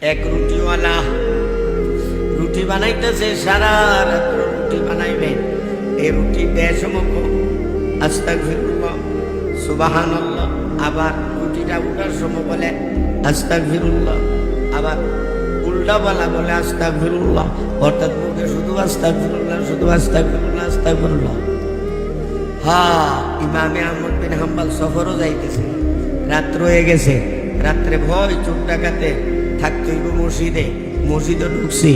এক রুটিওয়ালা রুটি বানাইতেছে, সারা রাত্র রুটি বানাইবে। এই রুটি দেশমুখ আস্তাগফিরুল্লাহ সুবহানাল্লাহ, আবার রুটিটা উঠার সময় বলে আস্তাগফিরুল্লাহ, আবার উল্টা বলা বলে আস্তাগফিরুল্লাহ, অর্থাৎ মুখে শুধু আস্তাগফিরুল্লাহ, শুধু আস্তাগফিরুল্লাহ, আস্তাগফিরুল্লাহ। হ্যাঁ, ইমামে আহমদ বিন হাম্বল সফরও যাইতেছে, রাত্র হয়ে গেছে। রাত্রে ভয় চোর ডাকাতে থাকতে হইব মসজিদে। মসজিদে ঢুকছি,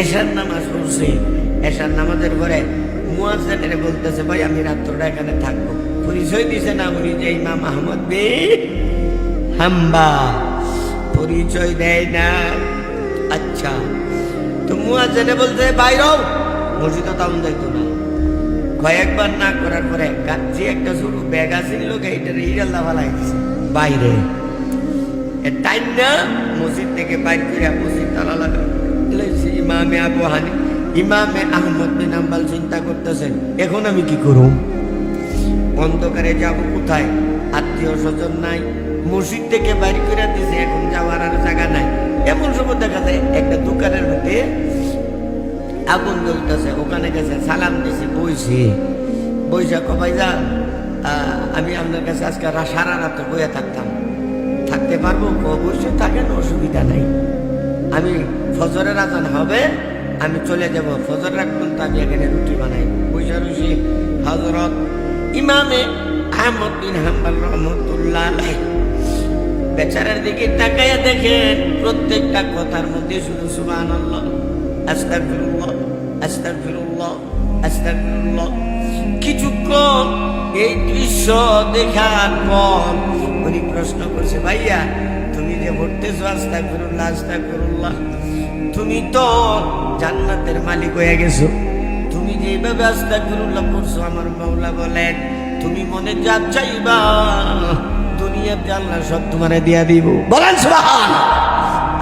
এশার নামাজ পড়ছি। এশার নামাজের পরে মুয়াজ্জিনের বলতেছে, ভাই আমি রাত্রটা এখানে থাকবো। পরিচয় দিছে না উনি যে ইমাম আহমদ বিন হাম্বল, পরিচয় দেয় না। আচ্ছা, তো মুয়াজ্জিনে বলতে বাইরও, মসজিদে তেমন যাইতো না। কয়েকবার না করার পরে যে একটা শুরু ব্যাগ আসিল লোকে এইটার হিরাল্লা ফালাই দিছে বাইরে। টাইম না মসজিদ থেকে বাইর করে মসজিদ তালা লাগা। ইমামে আবু হানি ইমামে আহমদ বিন হাম্বল চিন্তা করতেছেন, এখন আমি কি করুম? অন্ধকারে যাব কোথায়? আত্মীয় স্বজন নাই, মসজিদ থেকে বাইর করে দিছে, এখন যাওয়ার আর জায়গা নাই। এমন সময় দেখা যায় একটা দোকানের মধ্যে আগুন জ্বলতেছে, ওখানে গেছে, সালাম দিছে, বইছে। বইসা কবাই যা, আমি আপনার কাছে আজকে সারা রাত বইয়া থাকতাম, থাকতে পারবো? অবশ্যই থাকেন, অসুবিধা নাই। আমি ফজরের আজান হবে, আমি চলে যাব, ফজর রাখবেন তো আমি এখানে রুটি বানাই। বইসা রুসি হযরত ইমামে আহমদ বিন হাম্বল রহমতুল্লাহ আলাইহি বেচারার দিকে তাকাইয়া দেখেন, প্রত্যেকটা কথার মধ্যে শুধু সুবহানাল্লাহ, আস্তাগফিরুল্লাহ, আস্তাগফিরুল্লাহ, আস্তাগফিরুল্লাহ। কিছুক্ষণ এই দৃশ্য দেখার পর উনি প্রশ্ন করছে, ভাইয়া তুমি যে পড়তেছো আস্তাগফিরুল্লাহ, আস্তাগফিরুল্লাহ, তুমি তো জান্নাতের মালিক হয়ে গেছো। তুমি যেভাবে আস্তাগফিরুল্লাহ পড়ছো, আমার মাওলা বলেন তুমি মনে যা চাইবা দুনিয়াতে আল্লাহ সব তোমারে দিয়া দিব। বলেন সুবহানাল্লাহ।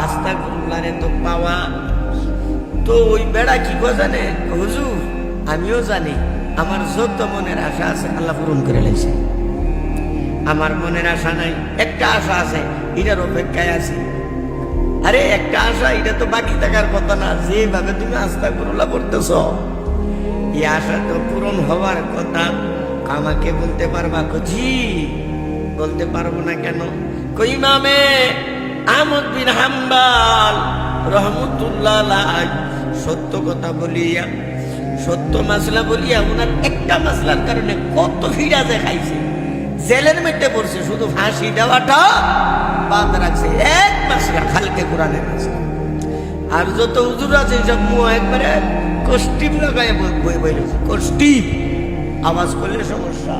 আস্তাগফিরুল্লাহ রে তো পাওয়া। তো ওই বেড়া কি কো জানে, হুজুর আমিও জানি, আমার যত মনের আশা আছে আল্লাহ পূরণ করে লেছে। আমার মনের আশা নাই, একটা আশা আছে, এটার অপেক্ষায় আছি। আরে একটা আশা, এটা তো বাকি থাকার কথা না। যেভাবে তুমি আস্তাগফিরুল্লাহ পড়তেছ, এই আশা তো পূরণ হওয়ার কথা। আমাকে বলতে পারবা? জি। বলতে পারবো না কেন? কই ইমামে আহমদ বিন হাম্বল রহমতুল্লাহ আলাইহি সত্য কথা বলিয়া, সত্য মাসলা বলিয়া, ওনার একটা মাসলার কারণে কত ফিরা দেখাইছে, জেলের মধ্যে পড়ছে। শুধু ফাঁসি দেওয়াটা বাদ রাখছে, এক মাসলা, খালকে কোরআনের মাসলা। আর যত হুজুর আছে সব মুখ একবারে কষ্টিপ লাগায় বই বইলেছে। কষ্টিপ আওয়াজ করলে সমস্যা,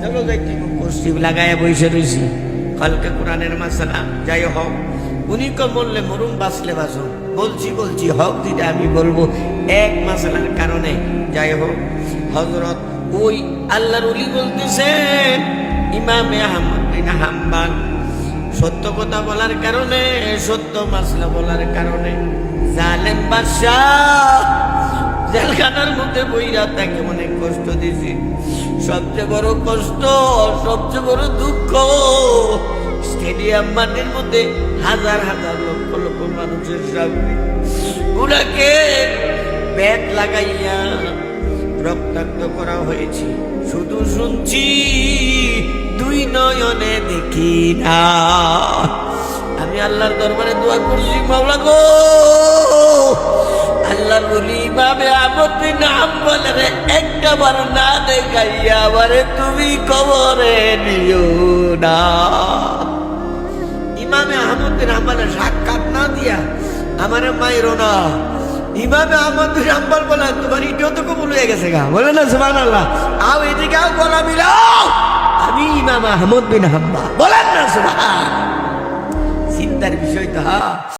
চলো যাইতে কষ্টিপ লাগায় বইসে রয়েছি। খালকে কোরআনের মাসলা যাই হোক, উনি তো বললে মরুম, বাঁচলে বাঁচো। বলছি হক দিতে আমি বলবো এক মাসলার কারণে। যাই হোক, হযরত ওই আল্লাহর ওলি বলতেছেন ইমামে আহমদ বিন হাম্বল সত্য কথা বলার কারণে, সত্য মাসলা বলার কারণে জালেম বাদশাহ জেলখানার মধ্যে বইরা তাকে অনেক কষ্ট দিয়েছি। সবচেয়ে বড় কষ্ট, সবচেয়ে বড় দুঃখ, স্টেডিয়াম মাঠের মধ্যে হাজার হাজার লক্ষ লক্ষ মানুষের সামনে ওনাকে ব্যাট লাগাইয়া রক্তাক্ত করা হয়েছে। শুধু শুনছি, দুই নয়নে দেখি না। আমি আল্লাহর দরবারে দোয়া করছি, মাওলা গো, আল্লাহর ওলি ইমামে আহমদ বিন হাম্বলের একটাবার না দেখাইয়া আমারে তুমি কবরে নিও না। ইমামে আহমদ বিন হাম্বলের সাক্ষাৎ না দিয়া আমারে মাইরো না। ইমামে আহমদ বিন হাম্বল বলে, তোমার ইটাও তো কবুল হয়ে গেছে গা। বলে না সুবহানাল্লাহ। আও এদিকে আও, গলা মিলাও, আমি ইমাম আহমদ বিন হাম্বল। বলেন না সুবহান। চিন্তার বিষয় তো। হ্যাঁ।